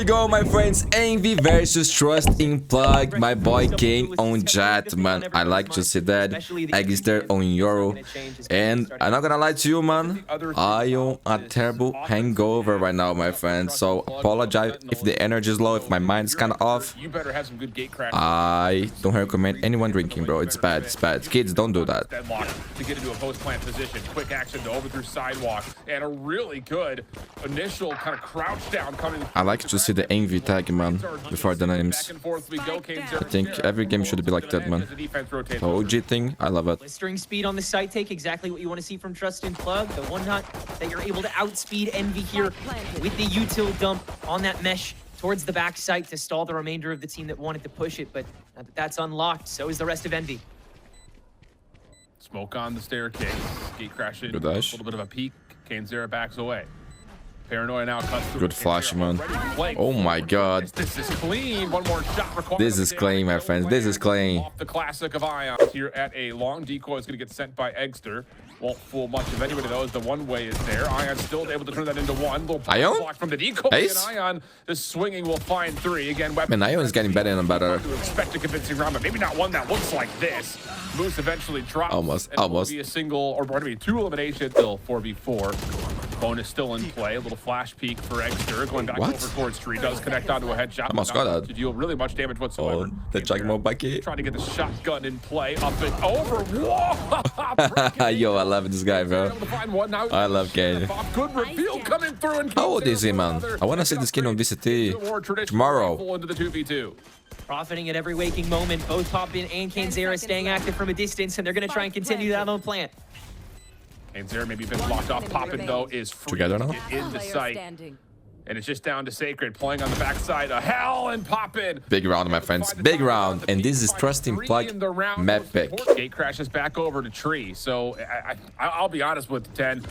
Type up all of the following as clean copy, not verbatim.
we go, my friends. Envy versus Trust in Plug. My boy Kane on Jet, man. I like to see that. Egster on Euro. And I'm not gonna lie to you, man. I on a terrible hangover right now, my friend. So apologize if the energy is low, if my mind's kind of off. I don't recommend anyone drinking, bro. It's bad. It's bad. Kids, don't do that. To get into a post-plant position, quick action to overthrow sidewalk, and a really good initial kind of crouch down coming. I like to see the Envy tag, man, before the names. I think every game should be like that, man. The OG thing, I love it. Blistering speed on the side take, exactly what you want to see from Trust in Plug. The one shot that you're able to outspeed Envy here with the util dump on that mesh towards the back site to stall the remainder of the team that wanted to push it, but now that that's unlocked, so is the rest of Envy. Smoke on the staircase. Gate crashing. Good A dash. little bit of a peek. Zera backs away. Paranoia now cuts through. Good flash, man. Oh my god. This is clean. One more shot required. This is clean, my friends. This is clean. Off the classic of Ions here at a long decoy is going to get sent by Egster. Won't fool much of anybody though, as the one way is there. Ion still able to turn that into one. Little block from the decoy. Ace? And Ion, the swinging will find three. Again, weapon. Man, Ion is getting better and better. To expect a convincing round, but maybe not one that looks like this. Moose eventually drops. Almost. And will be a single, or maybe two eliminations. Still 4v4. Bonus still in play. A little flash peek for Egster. Going back over towards tree. Does connect onto a headshot. Almost got that. To deal really much damage whatsoever. Oh, the Jagmo Bucky. Trying to get the shotgun in play. Up and over. Whoa! Yo, I love this guy, bro. I love Kane. Good reveal coming through. And how old is he, man? I want to see this kid on VCT tomorrow. Into the 2v2. Profiting at every waking moment, both Poppin and Zera staying active from a distance, and they're going to try and continue that on plant. Zera maybe a bit blocked off. Poppin, though, is free together now. To get in the site. And it's just down to Sacred playing on the backside of Hell and Poppin. Big round, my friends. Big round. And this is Trust in Plug map pick. Gate crashes back over to Tree. So I'll be honest with 10.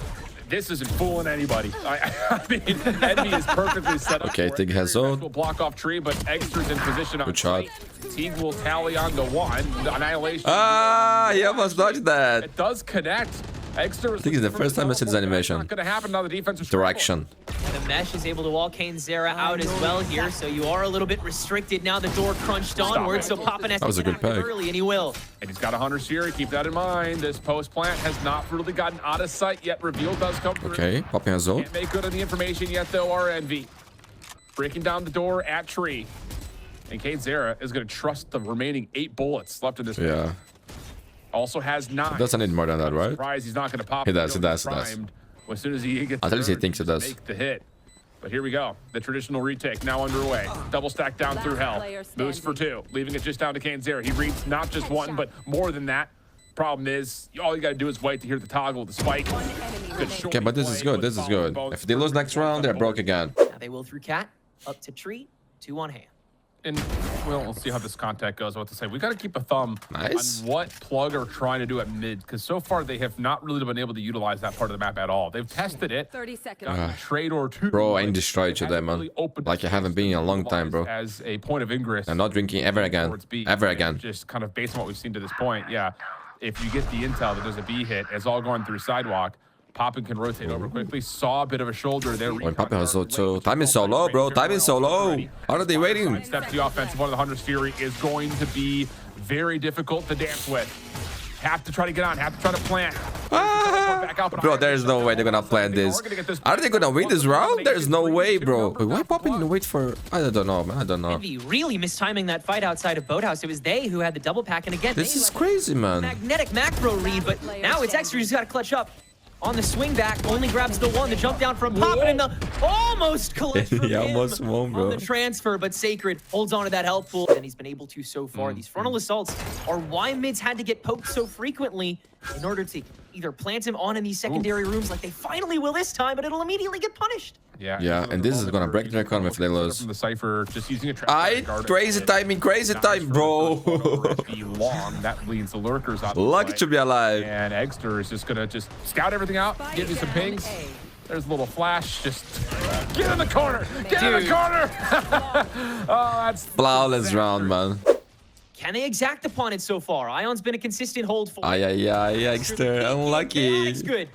This isn't fooling anybody. I mean, Envy is perfectly set up. Okay, Tig has ult. Will block off Tree, but Egster's in position on good shot. Tig will tally on the one. The Annihilation. Ah, he almost dodged that. It does connect. Egster I think it's the first time I see this animation. Not gonna happen now. The defense is direction. And the mesh is able to wall Zera out as well here, so you are a little bit restricted now. The door crunched onward, so Poppin has that was a good pick early, and he will. And he's got a Hunter's Fury. Keep that in mind. This post plant has not really gotten out of sight yet. Reveal does come through. Okay, Poppin has ult. Can't make good on the information yet, though. Our Envy breaking down the door at Tree, and Zera is going to trust the remaining 8 bullets left in this. Yeah. Also has 9. Doesn't need more than that, right? Surprise, he's not going to pop. He does. He does. He does. As soon as he gets, at least he thinks it does. Make the hit. But here we go. The traditional retake now underway. Double stack down through Hell. Moves for 2, leaving it just down to Zera. He reads not just one, but more than that. Problem is, all you got to do is wait to hear the toggle, the spike. Okay, but this is good. This is good. If they lose next round, they're broke again. Now they will through Cat, up to Tree, 2 on hand. And we'll see how this contact goes. What to say? We got to keep a thumb on what Plug are trying to do at mid, because so far they have not really been able to utilize that part of the map at all. They've tested it. 30 seconds. Trade or two. Bro, I ain't destroyed today, man. Like I haven't been in a long time, bro. As a point of ingress. I'm not drinking ever again. Ever again. Just kind of based on what we've seen to this point, yeah. If you get the intel that there's a B hit, it's all going through sidewalk. Poppin can rotate over quickly. Saw a bit of a shoulder there. When Poppin has ult too. Time is so low, bro. Time is so low. How are they waiting? Step to the offensive one of the Hunter's Fury is going to be very difficult to dance with. Have to try to get on. Have to try to plant. Bro, there's no way they're gonna plant this. Are they gonna win this round? There's no way, bro. Wait, why Poppin didn't wait for... I don't know, man. I don't know. Envy really mistiming that fight outside of Boathouse. It was they who had the double pack, and again, this is crazy, man. Magnetic macro read, but now it's Extra who's got to clutch up. On the swing back, only grabs the one. The jump down from Poppin and the almost collect from he almost won, bro. On the transfer, but Sacred holds on to that health pool, and he's been able to so far. These frontal assaults are why mids had to get poked so frequently in order to either plant him on in these secondary rooms like they finally will this time, but it'll immediately get punished. Yeah, and this is gonna break their economy if they lose. From the Cypher, just using a trap. Crazy timing, bro. Long. That leads the lurkers out. Lucky to be alive. And Egster is just gonna scout everything out, give you some pings. There's a little flash. Just get in the corner. Get in the corner. Oh, that's flawless round, man. Can they exact upon it so far? Ion's been a consistent hold for. Egster, unlucky. It's good.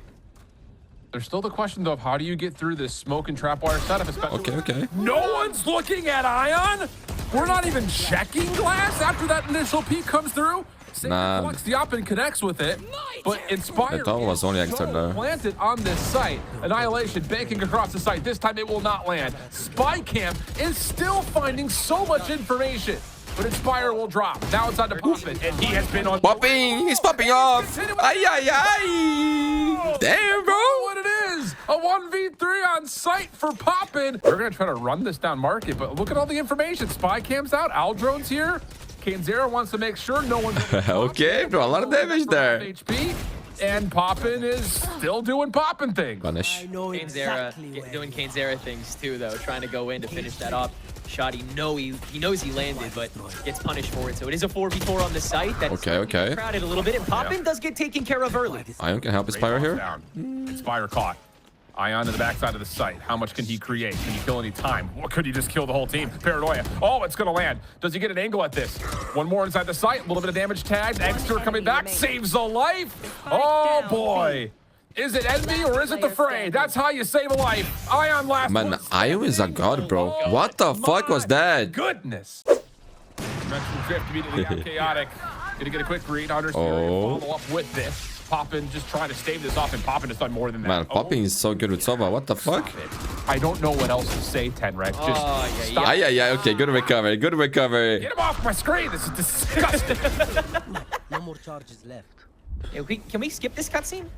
There's still the question, though, of how do you get through this smoke and trap wire setup, especially... Okay. No one's looking at Ion? We're not even checking glass after that initial peek comes through? Nah. Flux the op and connects with it, but Inspire That was only extra there. planted on this site. Annihilation banking across the site. This time it will not land. Spy Camp is still finding so much information, but Inspire will drop. Now it's on to Poppin, and he has been on... Popping! He's popping off! Ay! Damn, bro! What it is! A 1v3 on site for Poppin. We're gonna try to run this down market, but look at all the information. Spy Cam's out, Aldrone's here. Kanezera wants to make sure no one's... Okay, bro, a lot of damage there. HP, and Poppin is still doing Poppin things. Punish. Kanezera doing Kanezera things too, though, trying to go in to finish that off. Shot he knows he landed, but gets punished for it. So it is a 4v4 on the site. That's Okay. crowded a little bit, and Poppin does get taken care of early. Ion can help Inspire here. Down. Inspire caught. Ion to the backside of the site. How much can he create? Can he kill any time? Or could he just kill the whole team? Paranoia. Oh, it's going to land. Does he get an angle at this? One more inside the site. A little bit of damage tagged. Extra coming back. Saves a life. Oh, boy. Is it Envy or is it the Fray? That's how you save a life. Ion last Man, one. Ion is a god, bro. What the fuck was that? Goodness. Dimensional drift immediately out chaotic. Gonna get a quick read. Understand. Follow up with this. Poppin just trying to stave this off, and Poppin has done more than that. Man, Popping is so good with Sova. What the fuck? I don't know what else to say, Tenrek. Just stop. Yeah. Okay, good recovery. Good recovery. Get him off my screen. This is disgusting. No more charges left. Yeah, can we skip this cutscene?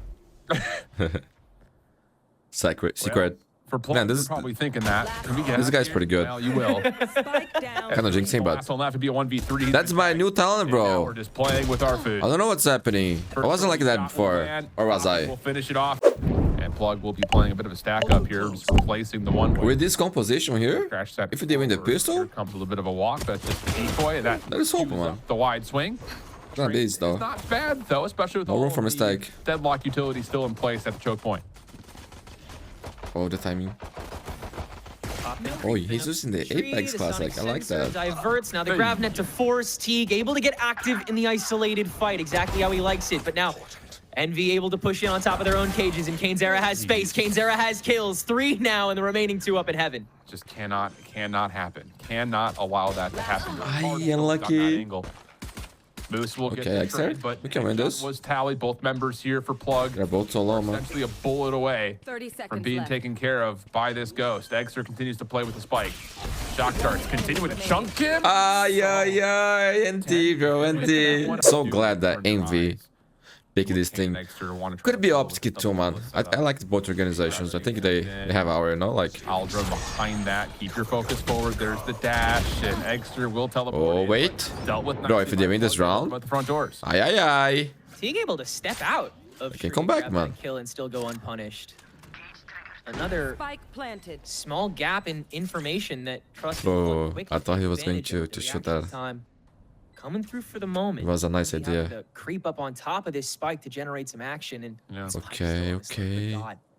Secret. For Plum, Man, this you're is probably thinking that. Can we get this guy's pretty good. Well, you will. Kind of jinxing, but Last one left to be a 1v3. that's my new talent, And now bro. we're just playing with our food. I don't know what's happening. I wasn't like that before, or was We'll I? finish it off. And Plug will be playing a bit of a stack up here, just replacing the one. With this composition here, Crash set if they win the forward. pistol, Here comes a little bit of a walk. That's just the decoy. That is hope, cues man. up the wide swing. Not this though. It's not bad though, especially with No all room for of mistake. the deadlock utility still in place at the choke point. Oh, the timing. Oh, he's using the Apex classic. I like that. Diverts. Now the grab net to force Teague, able to get active in the isolated fight, exactly how he likes it. But now Envy able to push in on top of their own cages, and Kanezera has space. Kanezera has kills. 3 now, and the remaining 2 up in heaven. Just cannot happen. Cannot allow that to happen. Ay, unlucky. Moose will get Okay, the Exer, trade, but we can win this. Was tallied. Both members here for Plug. They're both so low, man. Essentially a bullet away 30 seconds from being left. taken care of by this ghost. Exer continues to play with the spike. Shock darts continuing to chunk him. NT, bro, NT. So glad that Envy picked this thing. Could be Opskit too, man. I like both organizations. I think they have our, like... Aldra behind that. Keep your focus forward. There's the dash, and Exter will teleport. Oh, in. wait. Dealt with Bro, if they win this round... About the front doors. Aye. Teague able to step out of can come back, grab man. that kill and still go unpunished. Another Spike planted. small gap in information that Trust. Oh, I thought he was going to shoot that. Time. Coming through for the moment. It was a nice He had idea. to creep up on top of this spike to generate some action, and Yeah. Okay.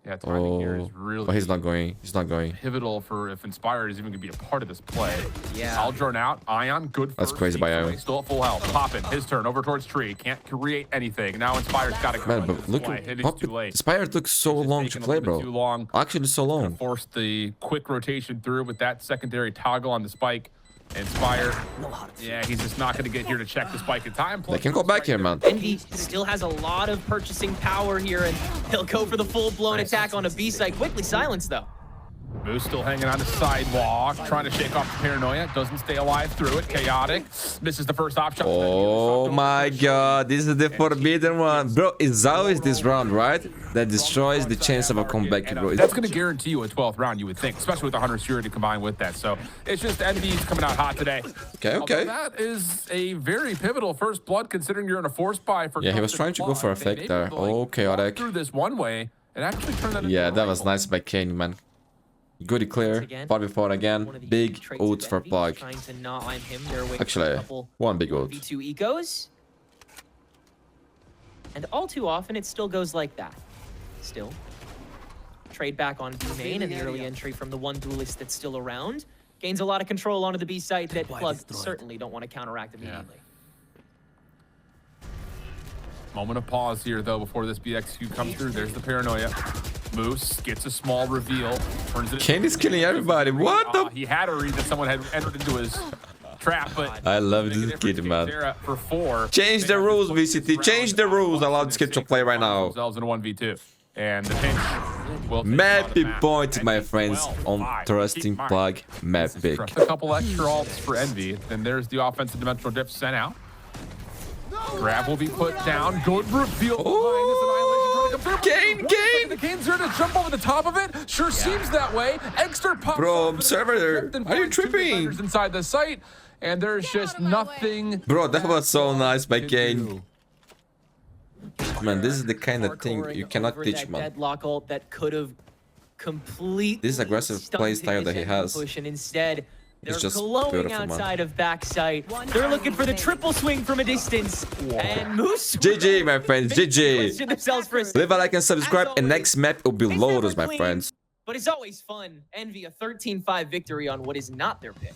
Yeah, timing here is Oh, really but he's not going. He's not going. pivotal for if Inspired is even going to be a part of this play. Yeah. Aldrone out. Ion, good. That's first crazy by peek. Ion. Still at full health. Poppin, his turn over towards tree. Can't create anything. Now Inspired's got to come Man, into but this look, play. It is too late. Spire took so It's long to taken a play, little bit bro. Too long. Actually, so long. Forced the quick rotation through with that secondary toggle on the spike. Inspire. Yeah, he's just not going to get here to check the spike in time. They can go back here, man. Envy still has a lot of purchasing power here, and he'll go for the full-blown attack on a B site. Quickly silenced, though. Moose still hanging on the sidewalk, trying to shake off the paranoia. Doesn't stay alive through it. Chaotic. Misses the first option. Oh my god, this is the forbidden one. Bro, it's always this round, right? That destroys the chance of a comeback, bro. That's going to guarantee you a 12th round, you would think, especially with the Hunter Security combined with that. So it's just Envy's coming out hot today. Okay. Although that is a very pivotal first blood, considering you're in a force buy for. Yeah, he was trying to go for a fake there. Oh, chaotic. Through this one way and actually turn that. Yeah, into that a was rifle. nice by Kane, man. Good clear. Again, 4v4 again. one of the Big traits ult of for Envy, Plug. trying to not line him their way. Actually, one big ult. V2 ecos. And all too often, it still goes like that. Still. Trade back on B main and the early entry from the one duelist that's still around. Gains a lot of control onto the B site that Plug certainly don't want to counteract immediately. Moment of pause here, though, before this BXQ comes through. There's the paranoia. Moose gets a small reveal. Turns it Kane is killing everybody. What the? He had a read that someone had entered into his trap, but I love this kid, man. For 4. Change the rules, VCT. Change the rules. Allow this kid to play right now. Themselves in a 1v2. And the pinch will take Map out of map. point, my friends, 12, on 5. Trusting Keep in mind, Plug map pick. Trust a couple extra ults for Envy. Then there's the offensive dimensional drift sent out. Grab will be put down. Good reveal behind this annihilation trying to come through. Kane! The Kane's here to jump over the top of it. Sure seems that way. Exter pops Bro, up. server, are you tripping? Inside the site, and there's just nothing. Bro, that was so nice by to Kane. do. Man, this is the kind of thing Hardcoring you cannot over teach, that man. Deadlock ult that could have completely This aggressive play style that he has. push, and instead they're just glowing beautiful, man. outside of backside. They're looking for the triple swing from a distance. And Moose GG, my friends, GG. question themselves for a Leave a like and subscribe, and next map will be It's Lotus, never my clean, friends. But it's always fun. Envy a 13-5 victory on what is not their pick.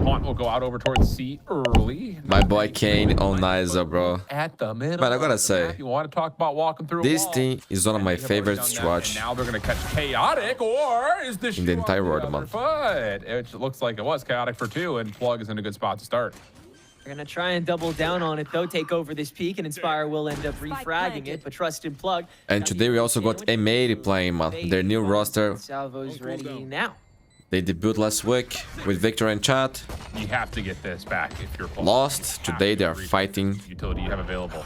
Haunt will go out over towards C early. My boy Kane on Niza, bro. At the middle. Man, I gotta say, you want to talk about walking through a this wall. team is one of my And they have favorites already to done that, watch. and now they're going to catch Chaotic, or is this In the entire world, man. foot? It looks like it was Chaotic for 2, and Plug is in a good spot to start. They're going to try and double down on it, though, take over this peak, and Inspire will end up refragging it, but Trust in Plug. And today we also got M80 playing, man. Their new roster. Salvo's ready now. They debuted last week with Victor and chat. You have to get this back if you're Plug. Lost. You have Today to they are reach fighting utility you have available.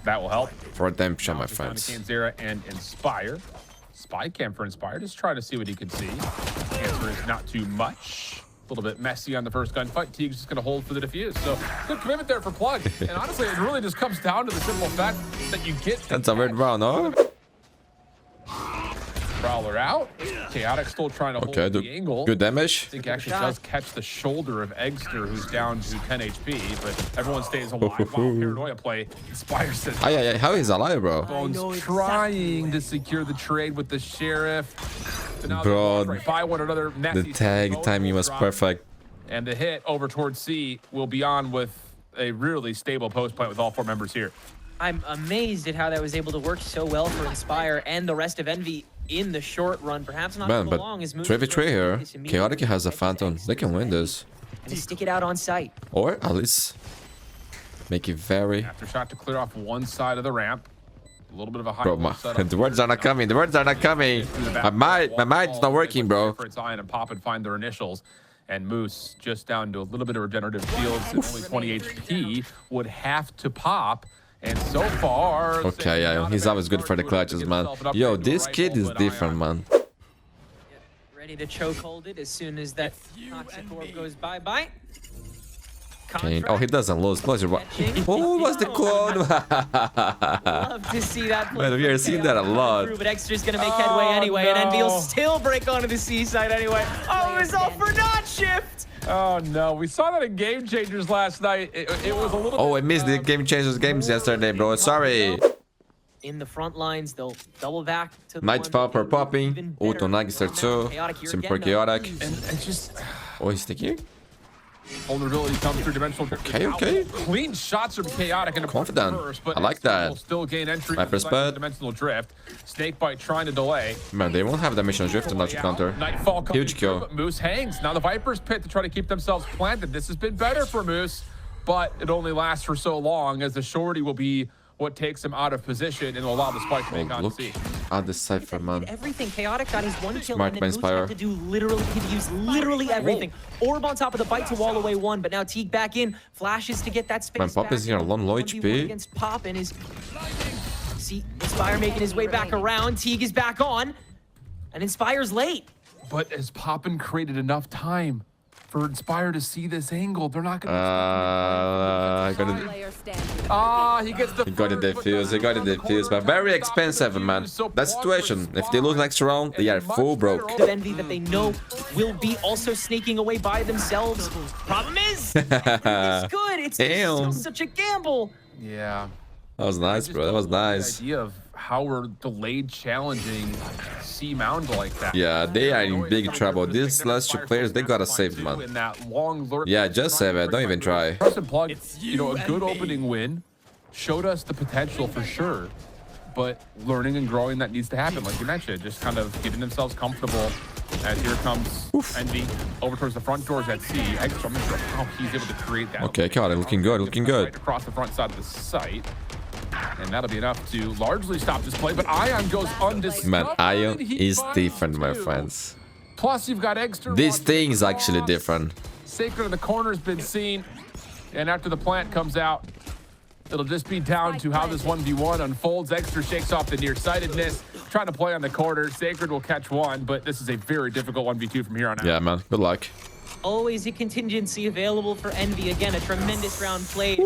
That will help. for redemption, my Just down to friends. Kanzera and Inspire. Spy cam for Inspire, just trying to see what he can see. Answer is not too much. A little bit messy on the first gunfight. Teague's just going to hold for the defuse. So good commitment there for Plug. And honestly, it really just comes down to the simple fact that you get the That's a weird round, no? Prowler out. Chaotic still trying to Okay, hold the angle. good damage. I think actually does catch the shoulder of Eggster, who's down to 10 HP, but everyone stays alive. Wow, Paranoia play. Inspire says Ay, how is alive, bro? Bones trying to secure the trade with the Sheriff. But now Bro, they're right by one another. The Messy tag timing was drop. perfect. And the hit over towards C will be on with a really stable post plant with all 4 members here. I'm amazed at how that was able to work so well for Inspire and the rest of Envy in the short run. Perhaps not Man, for but long as Moose 3v3 here. this immediately. Chaotic has a Phantom. They can win this. And to stick it out on site. Or at least make it very... After shot to clear off one side of the ramp. A little bit of a high Bro, the words are not coming. The words are not coming. My mind's not working, bro. For its eye and pop and find their initials. And Moose just down to a little bit of regenerative shields and only 20 HP would have to pop. And so far, Okay, yeah, he's always good for the clutches, man. Yo, this kid is different, man. Ready to choke hold it as soon as that toxic orb goes bye-bye. Kane. Oh, he doesn't lose. Close your... Oh, what's the quote? Love to see that. Man, we are seeing that a lot. But Extra's gonna make headway anyway, and Envy will still break onto the seaside anyway. Oh, it was all for not shift. Oh no, we saw that in Game Changers last night. It was a little. Oh, I missed the Game Changers games yesterday, bro. Sorry. In the front lines, they'll double back to the Night one Popper even popping. better. Auto Nagister Chaotic 2. here Super again, though. Chaotic. And just Oh, he's sticking? vulnerability comes through dimensional drift. Okay. Clean shots from Chaotic and Confident. First, but I like that. Will still gain entry. Viper's inside the bad. Dimensional drift. Snakebite trying to delay. Man, they won't have the mission drift not to counter. Nightfall coming Huge through, kill. but Moose hangs. Now the Viper's pit to try to keep themselves planted. This has been better for Moose, but it only lasts for so long as the shorty will be what takes him out of position and will allow the spike to make Oh, on look C. at the Cypher, man. Everything. Chaotic got his one kill, Smart and by then Moose Inspire. had to do literally, he'd use literally everything. Orb on top of the bite to wall away one, but now Teague back in, flashes to get that space Man, Pop back. is here alone, low 1v1 HP. against Pop and his... See, Inspire making his way back around, Teague is back on, and Inspire's late. But has Poppin created enough time for Inspire to see this angle? They're not going to. I got it. He gets the. He got it defused. He got it defused, but very expensive, man. That situation. If they lose next round, they are full broke. Of Envy that they know will be also snaking away by themselves. Problem is, it's good. It's still Damn. such a gamble. Yeah. That was nice, bro. That was nice. The idea of how we're delayed challenging C Mound like that. Yeah, they are in big trouble. These last 2 players, they gotta save, man. In that long lurk. Yeah, just save it. Don't even try. Trust and Plug, a good opening win. Showed us the potential for sure. but learning and growing that needs to happen, like you mentioned, just kind of getting themselves comfortable. As here comes Envy over towards the front doors at C. Extra, I'm not sure how he's able to create that. Okay, got it. Looking good, looking good. Right across the front side of the site. And that'll be enough to largely stop this play, but Ion goes undiscovered. Man, Ion is different, my friends. Plus, you've got Extra. This thing is actually different. Sacred in the corner's been seen. And after the plant comes out, it'll just be down to how this 1v1 unfolds. Extra shakes off the nearsightedness, trying to play on the corner. Sacred will catch one, but this is a very difficult 1v2 from here on out. Yeah, man. Good luck. Always a contingency available for Envy. Again, a tremendous round played.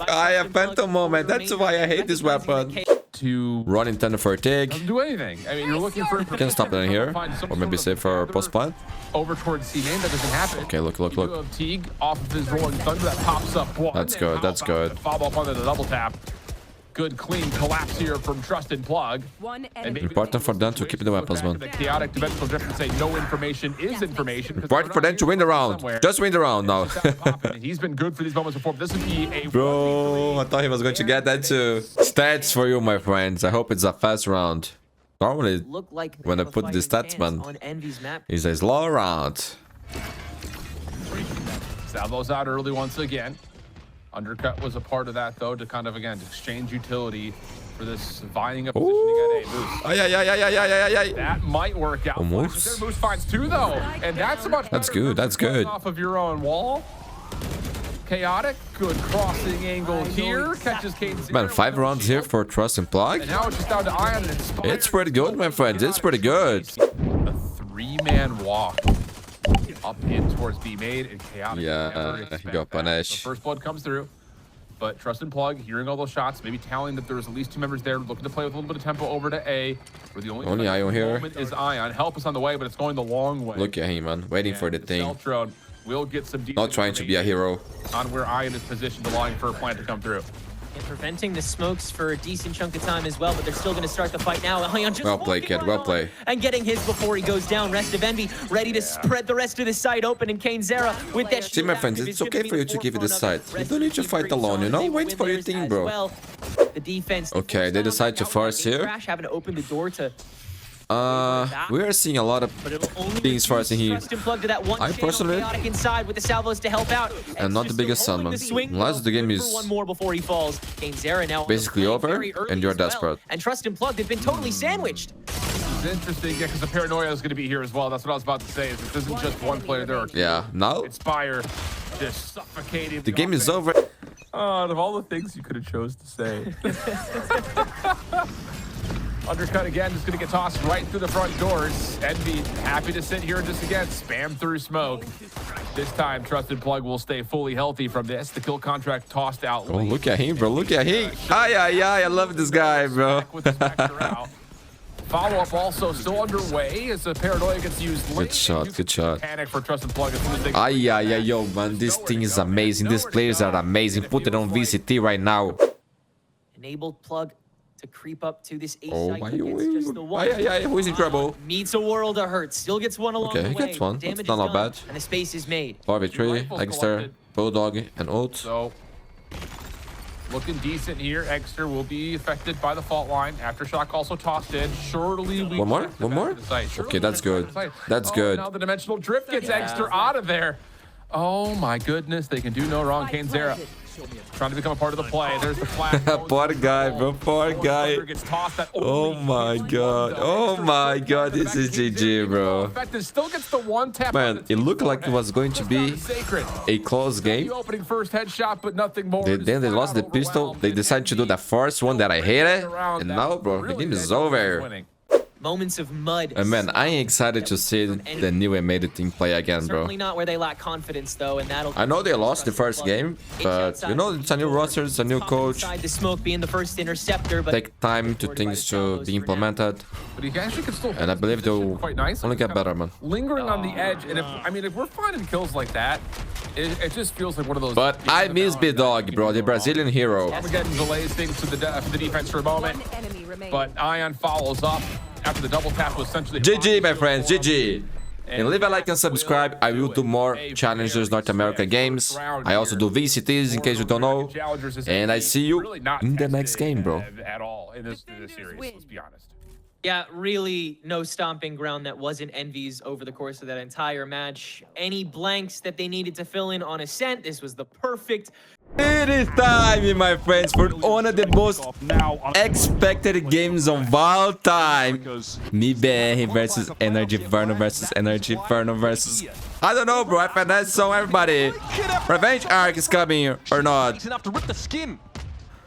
I have phantom moment. That's why I hate this weapon. To Run intended for a TIG. doesn't do anything. I mean, you're looking for... You can stop it in here. Or maybe save for post plant. Over towards C main, that doesn't happen. Okay, look. You have Teague off of his rolling thunder that pops up one. That's good, that's good. Follow up onto the double tap. Good clean collapse here from Trust and Plug. Important for them to keep the weapons, man. The chaotic dimensional drift and say no information is information. Important for them to win the round. Just win the round now. He's been good for these moments before, but this would be a... Bro, I thought he was going to get that too. Stats for you, my friends. I hope it's a fast round. Normally, when I put the stats, man, it's a slow round. Salvo's out early once again. Undercut was a part of that, though, to kind of, again, to exchange utility for this vying up positioning at A. Moose. Ay. That might work out. Moose. Moose finds two, though. And that's much That's better. good, that's good. Off of your own wall. Chaotic. Good crossing angle here. Catches Caden. Man, 5 rounds here for Trust and Plug. And now it's just down to Ion and Inspire. It's pretty good, my friends. It's pretty good. A 3-man walk. Up in towards B made and Chaotic. Yeah, he got punished. So first blood comes through, but Trust and Plug hearing all those shots, maybe telling that there's at least 2 members there looking to play with a little bit of tempo over to A. Where the only Ion here. moment is Ion. Help us on the way, but it's going the long way. Look at him, man. Waiting for the thing. Celtron will get some deep Not trying to be a hero. on where Ion is positioned, allowing for a plant to come through. And preventing the smokes for a decent chunk of time as well, but they're still going to start the fight now. Ion just Well played, kid. Well played. and getting his before he goes down. Rest of Envy ready to spread the rest of the site open, and Kane Zera with that. See, my friends, it's okay for you to give it a side. You don't need to fight alone, you know? Wait for your team, bro. The defense. Okay, they decide to force here. Crash having to open the door to. We are seeing a lot of things forcing here. I personally, inside with the salvos to help out, and not the biggest son, man. Unless the game is one more before he falls. Kane Zera now basically over, and you're desperate. And Trust and Plug, they've been totally sandwiched. It's interesting, yeah, because the paranoia is going to be here as well. That's what I was about to say. Is this isn't just one player there. Yeah, now Inspire just suffocating. the game is over. Out of all the things you could have chose to say. Undercut again, just going to get tossed right through the front doors. Envy happy to sit here and just again spam through smoke. This time, Trusted Plug will stay fully healthy from this. The kill contract tossed out. Oh, look at him, bro. Look at him. Ay. I love this guy, bro. Follow-up also still underway as the paranoia gets used late. Good shot. Panic for Trusted Plug as soon as they... Ay, yo, man. This thing is amazing. These players are amazing. Put it on VCT right now. Enabled Plug to creep up to this A Oh, site. my It's just the one. who is in trouble? Meets a world of hurt. Still gets one along Okay, the he way. gets one. Damage That's not is bad. done, and a space is made. 4v3, Egster, Bulldog, and ult. So, looking decent here. Egster will be affected by the fault line. Aftershock also tossed in. Surely we... One more? Okay, that's good. That's good. Now the dimensional drift gets Egster out of there. Oh my goodness, they can do no wrong. Kane Zera trying to become a part of the play. There's the flag. Poor guy, bro. Poor guy. Oh my god. Oh my god. This is GG, bro. Still gets the one tap. Man, it looked like it was going to be a close game. Opening first headshot, but nothing more. Then they lost the pistol. They decided to do the first one that I hated. And now, bro, the game is over. Moments of mud. And man, I am excited to see the new animated team play again, bro. Certainly not where they lack confidence, though, and that'll... I know they lost the first game, but you know, it's a new roster, it's a new coach. The smoke being the first interceptor, but Take time to things to be implemented. But he actually could still... And I believe they'll quite nice. only get better, man. Lingering on the edge, and if we're finding kills like that, it just feels like one of those... But I miss B-Dog, bro, the Brazilian hero. Armageddon delays things for the defense for a moment, but Ion follows up after the double tap was essentially... GG, my friends, GG. And leave a like and subscribe. I will do more Challengers North America games. I also do VCTs in case you don't know. And I see you in the next game, bro. At all in this series, let's be honest. Yeah, really no stomping ground that wasn't Envy's over the course of that entire match. Any blanks that they needed to fill in on Ascent, this was the perfect. It is time, my friends, for one of the most expected games of all time. MiBR versus Energy, Verno versus Energy, Verno versus... I don't know, bro. I finesse so everybody. Revenge arc is coming or not. It's enough to rip the skin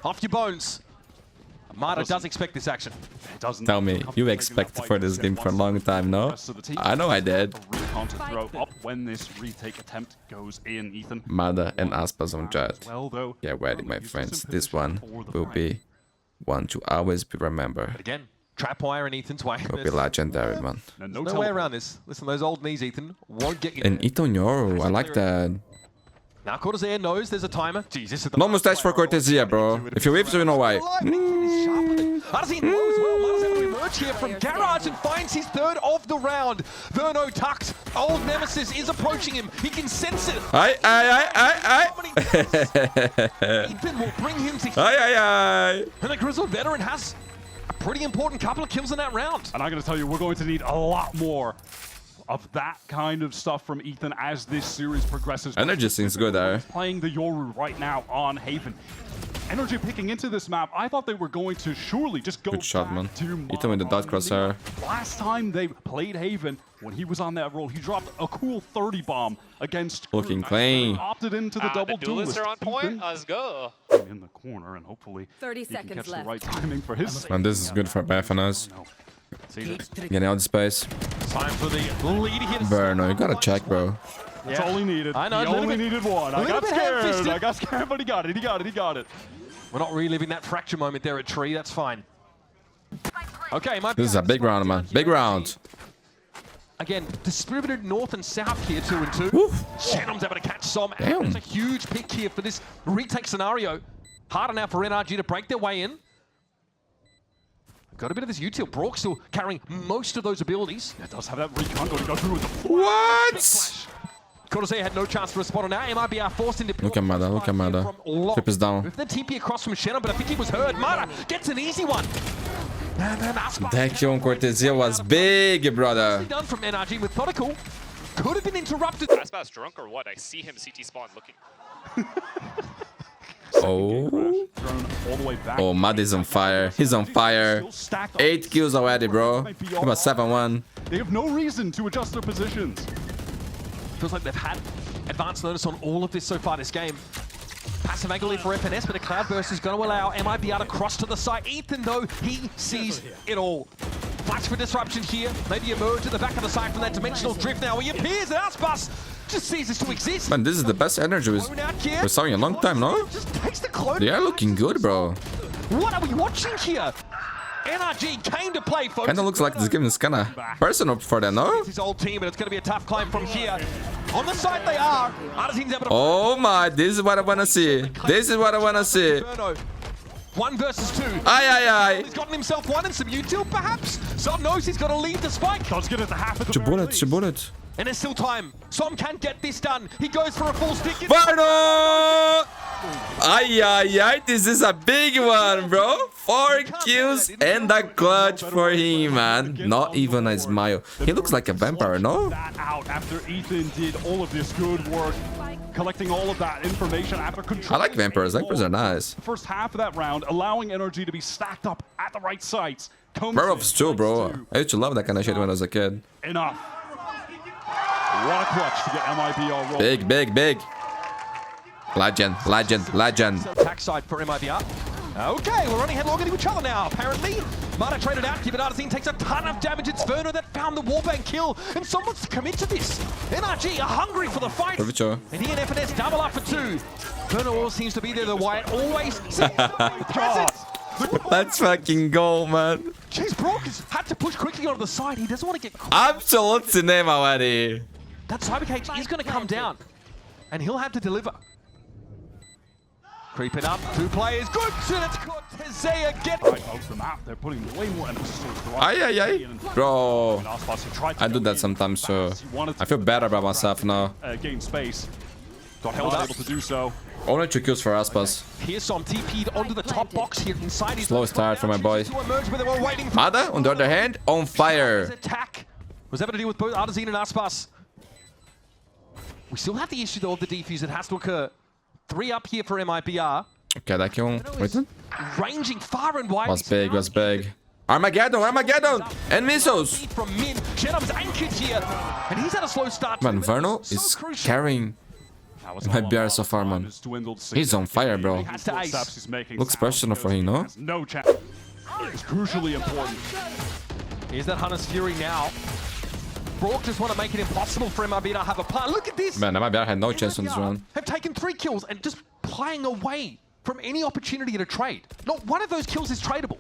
off your bones. Mata does expect this action. Tell me, you expected for this game for a long time, no? I know I did. When this retake attempt goes in, Ethan. Mada and Aspas on Jet. Yeah, ready, my friends. This one will be one to always be remembered. But again, Trapwire and Ethan's way. Will be legendary, man. No way around this. Listen, those old knees, Ethan, won't get you. And Ito Nyoro, I like that. Now Cortazea knows there's a timer. Jeez, this is the No mustache for Cortazea, bro. If you whip, so you know why. Artesian knows well. Mata's able to emerge here from Garage and finds his third of the round. Verno tucked. Old Nemesis is approaching him. He can sense it. Aye. Ethan will bring him to Aye. And the Grizzled veteran has a pretty important couple of kills in that round. And I'm going to tell you, we're going to need a lot more of that kind of stuff from Ethan as this series progresses. Energy seems good there. Playing the Yoru right now on Haven. Energy picking into this map. I thought they were going to surely just go Good shot, man. to Ethan with the dot crosshair. Last time they played Haven, when he was on that role, he dropped a cool 30 bomb against Looking clean. Opted into the double the duelists are on point. Ethan Let's go. in the corner, and hopefully 30 he can seconds catch left. the right timing for his. And this is good for Baphanas. Getting out of space. Time for the lead here. Verno, you gotta check, bro. That's all he needed. I know, He only needed one. I got scared, but he got it. We're not reliving that fracture moment there at Tree. That's fine. Okay, This is a big round, man. Big round. Again, distributed north and south here, 2 and 2. Shannom's able to catch some. Damn. It's a huge pick here for this retake scenario. Harder now for NRG to break their way in. Got a bit of this util. Brock still carrying most of those abilities. It does have that recon going to go through with the What? Cortazea had no chance to respond on that. MIBR forced into Look at Mada, look at Mada. Flip is down. With the TP across from Shannon, but I think he was heard. Mada gets an easy one. And then Aspas. That kill on Cortazea was big, brother. Done from NRG. Methodical. Could have been interrupted. Aspas drunk or what? I see him CT spawn looking. Oh. thrown all the way back. Oh, Mad is on fire. He's on fire. 8 kills already, bro. He was 7-1. They have no reason to adjust their positions. Feels like they've had advanced notice on all of this so far this game. Passive angle for FNS, but a Cloudburst is going to allow MIBR to cross to the side. Ethan, though, he sees it all. Fights for disruption here. Maybe emerge at the back of the side from that dimensional drift now. He appears, and Aspas just ceases to exist. Man, this is the best energy we've saw in a long time, no? Just takes the clone. They are looking good, bro. What are we watching here? NRG came to play, folks. Kinda looks like this game is kinda personal for them, no? It's his old team, and it's going to be a tough climb from here. On the side they are. Artisan's able to... Oh my, this is what I wanna see. This is what I wanna see. 1 versus 2. Aye. He's gotten himself one and some util, perhaps. Som knows he's got to lead the spike. Does get it to half at the She very bullet, least. she bullet. And there's still time. Som can get this done. He goes for a full stick. Varno! Aye, this is a big one, bro. 4 kills and a clutch for him, man. Not even a smile. He looks like a vampire, no? That out after Ethan did all of this good work, collecting all of that information after control. I like vampires. Vampires are nice. First half of that round, allowing energy to be stacked up at the right sites. Werewolves too, bro. I used to love that kind of shit when I was a kid. Enough. What a clutch to get MIBR rolling. Big. Legend. Attack side for MIBR. Okay, we're running headlong into each other now, apparently. Mata traded out, given Artisan takes a ton of damage. It's Verno that found the wallbang kill, and someone's to commit to this. NRG are hungry for the fight. And he and FNS double up for 2. Verno always seems to be there, the Wyatt always seems present. Let's fucking go, man. Jeez, Brock has had to push quickly onto the side. He doesn't want to get caught. Absolute cinema already. That Cyber Cage is going to come down, and he'll have to deliver. Creeping up, 2 players, good, and it's caught Tezea getting... Right off the map, they're putting way more emphasis on the Ay. Bro, I do that sometimes, so I feel better about myself now. Gain space. Got held able to do so. Only 2 kills for Aspas. Here's some TP'd onto the top box here inside his... Slow start for my boy. To emerge, but they were waiting for... Mada, on the other hand, on His fire. attack was able to deal with both Artazine and Aspas. We still have the issue though of the defuse that has to occur. 3 up here for MIBR. Okay, that kill. Wait. Ranging far and wide. Was big. Armageddon. And missiles. From Min. Genom's anchored here. And he's had a slow start. Man, Vernal is carrying MIBR so far, man. He's on fire, bro. Has to ace. Looks personal for him, no? No chance. It's crucially important. Here's that Hunter's Fury now. Brock just want to make it impossible for MIB to have a plan. Look at this! Man, MIBR had no chance on this round. Have taken 3 kills and just playing away from any opportunity to trade. Not one of those kills is tradable.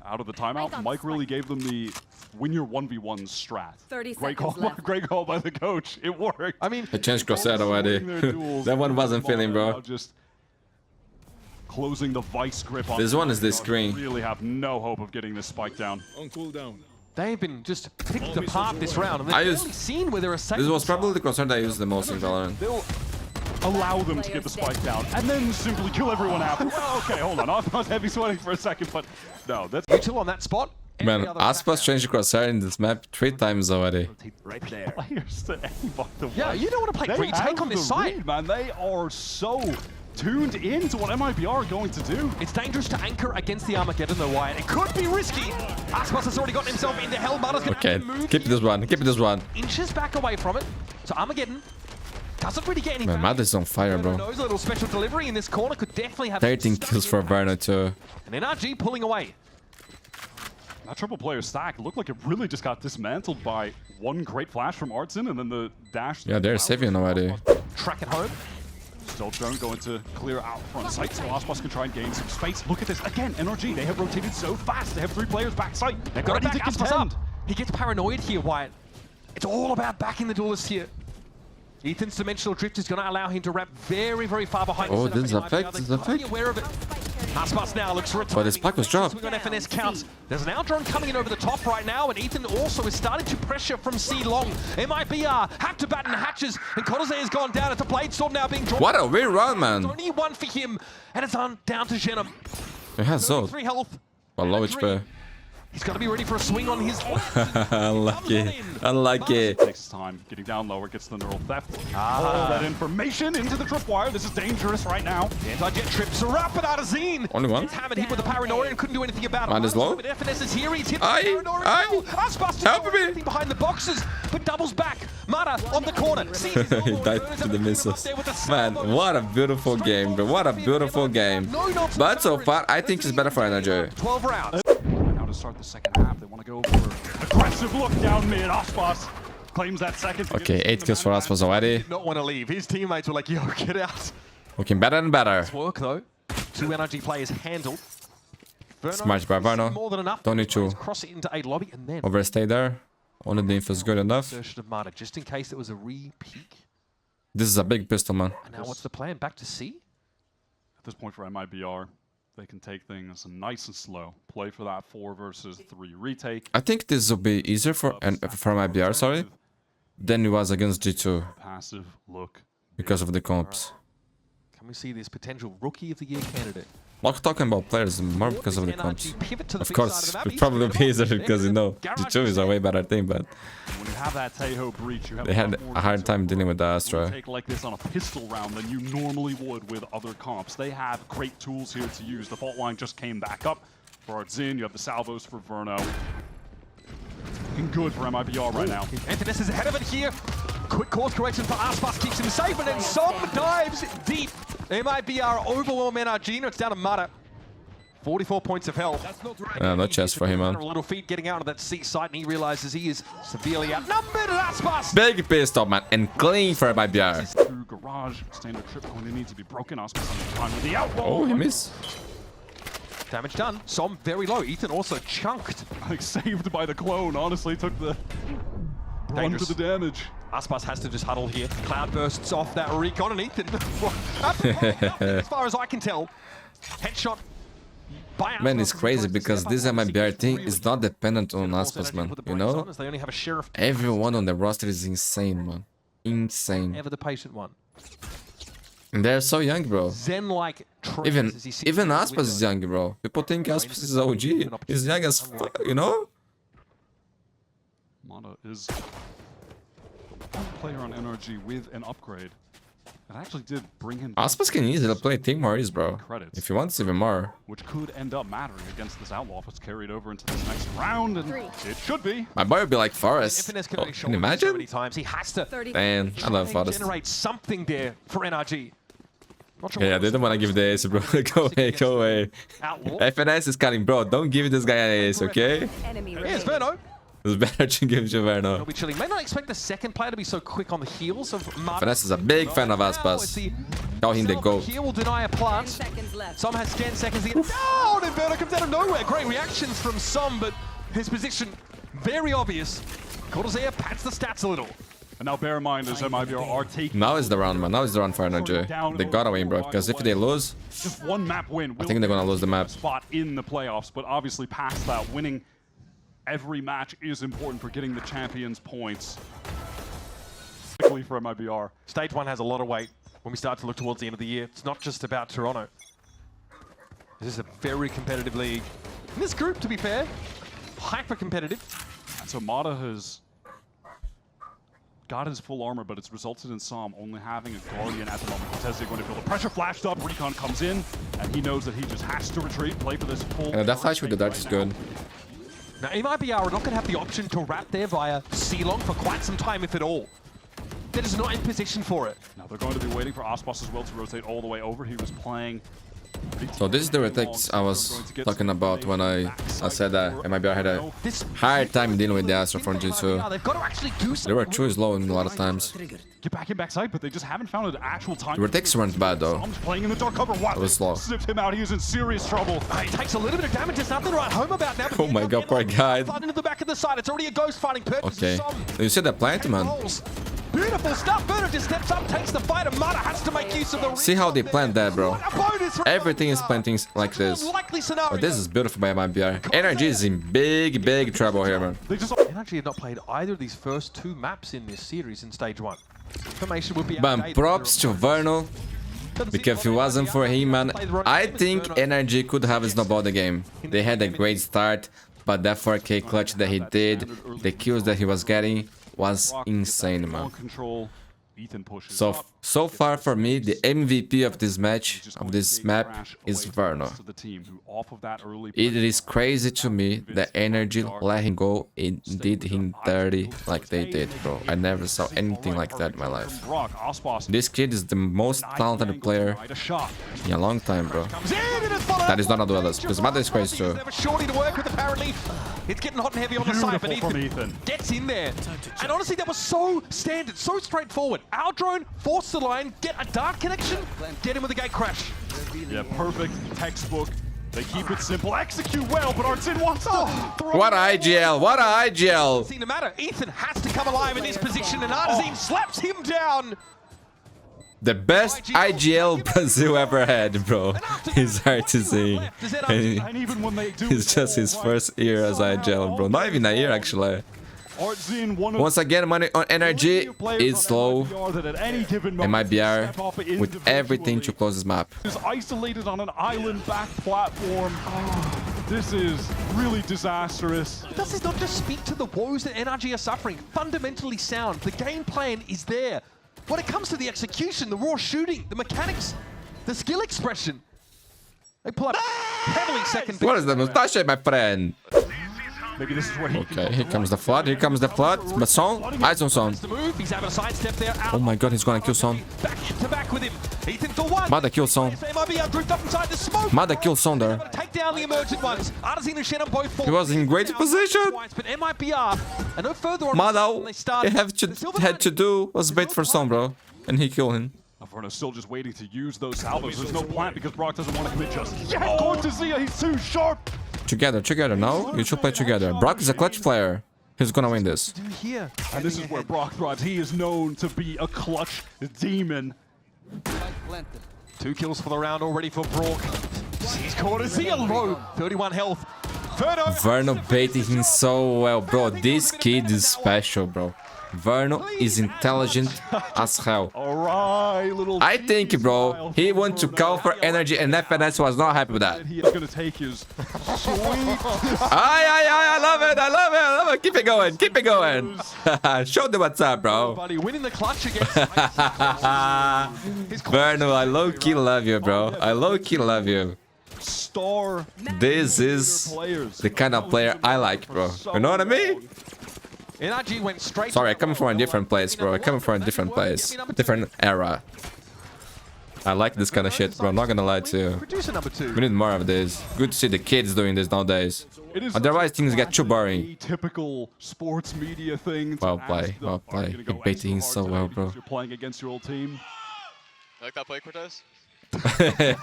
Out of the timeout, Mike really gave them the win your 1v1 strat. 30 Great seconds call, left. great call by the coach. It worked. I mean, I changed Crosset already. That one wasn't feeling, bro. Just closing the vice grip on This one is the They screen. really have no hope of getting this spike down. they've been just picked apart this round. And I they've used- only seen where there are This was probably the concern I used the most in Valorant. They'll allow them to get the spike down and then simply kill everyone after. Well, okay, hold on. I was heavy sweating for a second, but no, that's Util on that spot. Man, Every other Aspas changed Crosshair in this map 3 times already. players to aim, by the way. Yeah, you don't want to play They retake have on this the side. read, man. They are so tuned into what MIBR are going to do. It's dangerous to anchor against the Armageddon though, Wyatt. It could be risky. Aspas has already gotten himself into hell. Mada's going Okay, to move keep this one. inches back away from it. So Armageddon doesn't really get any Man, Mad is on fire, bro. knows a little special delivery in this corner could definitely have 13 kills for Verno too. And NRG pulling away. That triple player stack looked like it really just got dismantled by one great flash from Artson and then the dash. Yeah, they're saving already. Track it home. Still drone going to clear out front sight, so Aspas can try and gain some space. Look at this again, NRG. They have rotated so fast. They have 3 players back sight. They've got to Ready back Aspas up. He gets paranoid here, Wyatt. It's all about backing the duelist here. Ethan's dimensional drift is going to allow him to wrap very, very far behind. Oh, the setup this is in a fake, IBR. this is They've a got to be fake. aware of it. Aspas now looks for a But his spike was dropped. We've got FNS counts. There's an out drone coming in over the top right now, and Ethan also is starting to pressure from C long. MIBR have to batten hatches, and Kodoze has gone down. It's a blade storm now being drawn. What a weird run, man. Only 1 for him, and it's on down to Genom. He has Zod. 3 health. Well, low HP. He's got to be ready for a swing on his. Unlucky. Takes his time, getting down lower, gets the neural theft. All that information into the tripwire. This is dangerous right now. Anti-jet trips are up at Artazine. Only one? He's hammered hit with the paranoia and couldn't do anything about it. Man is low. But FNS is here. He's hit Aye, the paranoia. aye. Aspas Help me. behind the boxes, but doubles back. Mata on the corner. He died to the missiles. Man, what a beautiful game, bro. What a beautiful game. But so far, I think it's better for Energy. 12 rounds. Now to start the second half, they want to go for aggressive look down mid. Aspas claims that second. Okay, 8 kills for Aspas already. Not want to leave. His teammates were like, yo, get out. Looking better and better. Work though. 2 NRG players handled. Smart by Verno. More than enough. Don't need to Cross it into a lobby and then overstay there. Only the info is good enough. insertion of Mata, just in case it was a re-peak. This is a big pistol, man. And now what's the plan? Back to C? At this point for MIBR, they can take things nice and slow. Play for that 4 versus 3 retake. I think this will be easier for IBR, sorry, than it was against G2 Passive look. because of the comps. Can we see this potential Rookie of the Year candidate? Like talking about players more because of the NRG comps. pivot to the Of big course, side of the map. it probably be easier because you know G2 is a way better team, but When you have that Taeho breach, you have they had lot more a hard to time work dealing with the with. Astra. Take like this on a pistol round than you normally would with other comps. They have great tools here to use. The fault line just came back up for Artzin. You have the salvos for Verno. Looking good for MIBR right now. Antonis is ahead of it here. Quick course correction for Aspas keeps him safe, and then Som dives deep. MIBR overwhelm NRG. It's down to Mata. 44 points of health. No chance for him, man. A little feet getting out of that C site, and he realizes he is severely outnumbered. Aspas. Big pistol, man, and clean for IBR. Through garage, standard trip going to need to be broken. Aspas on the time with the outlaw. Oh, he missed. Damage done. Som very low. Ethan also chunked. Like saved by the clone. Honestly, took the brunt Dangerous. of the damage. Aspas has to just huddle here. Cloud bursts off that recon and Ethan. As far as I can tell. Headshot. Man, it's crazy because this MIBR thing is not dependent on Aspas, man. You know? They only have a share of Everyone on the roster is insane, man. Insane. ever the patient one. And they're so young, bro. Zen-like Even Aspas is young, bro. People think Aspas is OG. He's young as fuck, you know? Mata is one player on NRG with an upgrade. It actually did bring him Aspas can easily play Team Maurice, bro. credits, If he wants even more. which could end up mattering against this Outlaw if it's carried over into this next round, and it should be. My boy would be like Forrest. Infinite's Oh, can can you imagine? so many times. He has to Man, I love Forrest. generate something there for NRG. Not sure Yeah, I what didn't want to give the ace, bro. Go away, go away. Outlaw. FNS is cutting, bro. Don't give this guy an ace, okay? Here's Verno. It's better to give Javerno. He'll be chilling. May not expect the second player to be so quick on the heels of Martin. FNS is a big fan of Aspas. Call him the GOAT. Here will deny a plant. Som has 10 seconds to get down, and Verno comes out of nowhere. Great reactions from Som, but his position very obvious. Cortazea pats the stats a little. And now bear in mind as MIBR are taking Now is the round, man. Now is the round for NRG. They gotta win, bro. Because if they lose, just one map win. I think they're gonna lose the map. Spot in the playoffs, but obviously past that, winning every match is important for getting the champions points. Particularly for MIBR. Stage 1 has a lot of weight when we start to look towards the end of the year. It's not just about Toronto. This is a very competitive league. In this group, to be fair, hyper competitive. So Mata has got his full armor, but it's resulted in Som only having a Guardian at the moment. Cortez going to build a pressure flashed up, Recon comes in, and he knows that he just has to retreat, play for this full... and that flash with the dart is good. Now, MIBR are not going to have the option to wrap there via C-Long for quite some time, if at all. That is not in position for it. Now they're going to be waiting for Aspas as well to rotate all the way over. He was playing... So this is the retake I was talking about when I said that MIBR had a hard time dealing with the Astra from G2. They've got to actually do They something. were too slow in a lot of times. Get back in backside, but they just haven't found an actual time. The retakes weren't bad though. Som's playing in the dark cover. Wow, It was slow. Snipped him out. He is in serious trouble. He takes a little bit of damage. There's nothing to write home about now. Oh my god, poor guy. Into the back of the side. It's already a ghost fighting purchase. Okay. You see that plant, man? Beautiful stuff. Verno just steps up, takes the fight, and Mata has to make use of the... See how they plant that, bro. Everything is planting like this. Likely scenario. But this is beautiful by MIBR. Energy is in big trouble here, man. They just... NRG have not played either of these first two maps in this series in stage 1. Information would be But outdated. props to Verno. Because if it wasn't for him, man, I think NRG could have snowballed the game. They had a great start, but that 4K clutch that he did, the kills that he was getting, was insane, man. Control. Ethan pushes So far for me, the MVP of this match, of this map, is Verno. It is crazy to me that Energy let him go and did him dirty like they did, bro. I never saw anything like that in my life. This kid is the most talented player in a long time, bro. That is not a duelist, because Mata is crazy too. Shorty to work with, apparently. It's getting hot and heavy on the side, but Ethan gets in there. And honestly, that was so standard, so straightforward. Our drone forced the line, get a dark connection, get him with a gate crash. Yeah, perfect textbook. They keep it simple, execute well, but Artin wants to throw. What a IGL, what a IGL! See, no matter, Ethan has to come alive in this position, and Artazine slaps him down. The best IGL Brazil ever had, bro. It's hard to see. And even when they do, It's just his first year as IGL, bro. Not even a year, actually. Once again, money on NRG is low. MIBR with everything to close this map. Is isolated on an island back platform. This is really disastrous. Does this not just speak to the woes that NRG are suffering? Fundamentally sound. The game plan is there. When it comes to the execution, the raw shooting, the mechanics, the skill expression, they pull up heavily second. What is the mustache, my friend? Maybe this is where he Okay, here comes the flood, here comes the flood. But Son, eyes on Son. He's having a sidestep there. Oh my god, he's gonna kill Son. Back to back with him. Ethan for one. Mada kill Son. MIBR grouped up inside the smoke. Mada kill Son there. Take down the emergent ones. Artazine and Shannon both fall. He was in great position. But MIBR are no further on. Mada, he had to do was wait for Son, bro. And he killed him. Verno's still just waiting to use those salvos. There's no plant because Brock doesn't want to commit just yet. Cortazea, he's too sharp. Together, no? You should play together. Brock is a clutch player. He's gonna win this. Do here. And this is where Brock thrives. He is known to be a clutch demon. 2 kills for the round already for Brock. He's caught as he low. 31 health. Verno baiting him so well, bro. This kid is special, bro. Verno is intelligent as hell. Alright, little I think, bro, he went to call for energy and FNS was not happy with that. He is gonna take his sweet. I love it, I love it, I love it. Keep it going, keep it going. Show them what's up, bro. Buddy, winning the clutch against Verno, I low-key love you, bro. I low-key love you. Star. This is the kind of player I like, bro. You know what I mean? NRG went straight. Sorry, I come from a different place, bro. I come from a different place. Different era. I like this kind of shit, bro. I'm not gonna lie to you. Producer number 2. We need more of this. Good to see the kids doing this nowadays. Otherwise, things get too boring. Typical sports media thing. Well played, well played. You're baiting so well, bro. You're playing against your old team. You like that play, Cortez?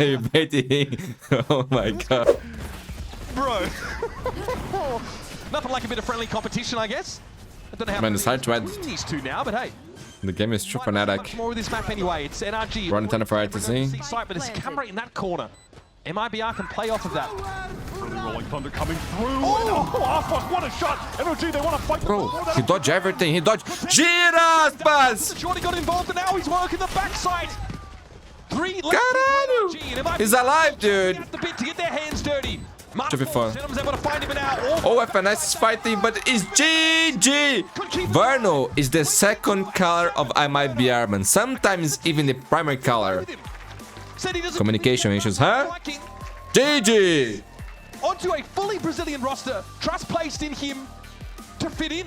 You're baiting. Oh my god. Bro. Nothing like a bit of friendly competition, I guess. I don't know how Man, it's hard to add. these two now, but hey. The game is too Much frenetic. more with this map anyway. It's NRG. Running ton of fire to see. Site, but it's camera in that corner. MIBR can play off of that. Rolling Thunder coming through. Oh, fuck, what a shot. NOG, they want to fight. Bro, he dodged everything. He dodged. Giraspas! Shorty got involved and now he's working the backside. 3 left Caralho! for NRG, and MIBR He's alive, dude. at the bit to get their hands dirty. 2v4. Zenom's able to find him now. Oh, FNS is fighting, but it's GG! Verno is the second color of MIBR, man. Sometimes even the primary color. Communication issues, huh? GG! Onto a fully Brazilian roster. Trust placed in him to fit in.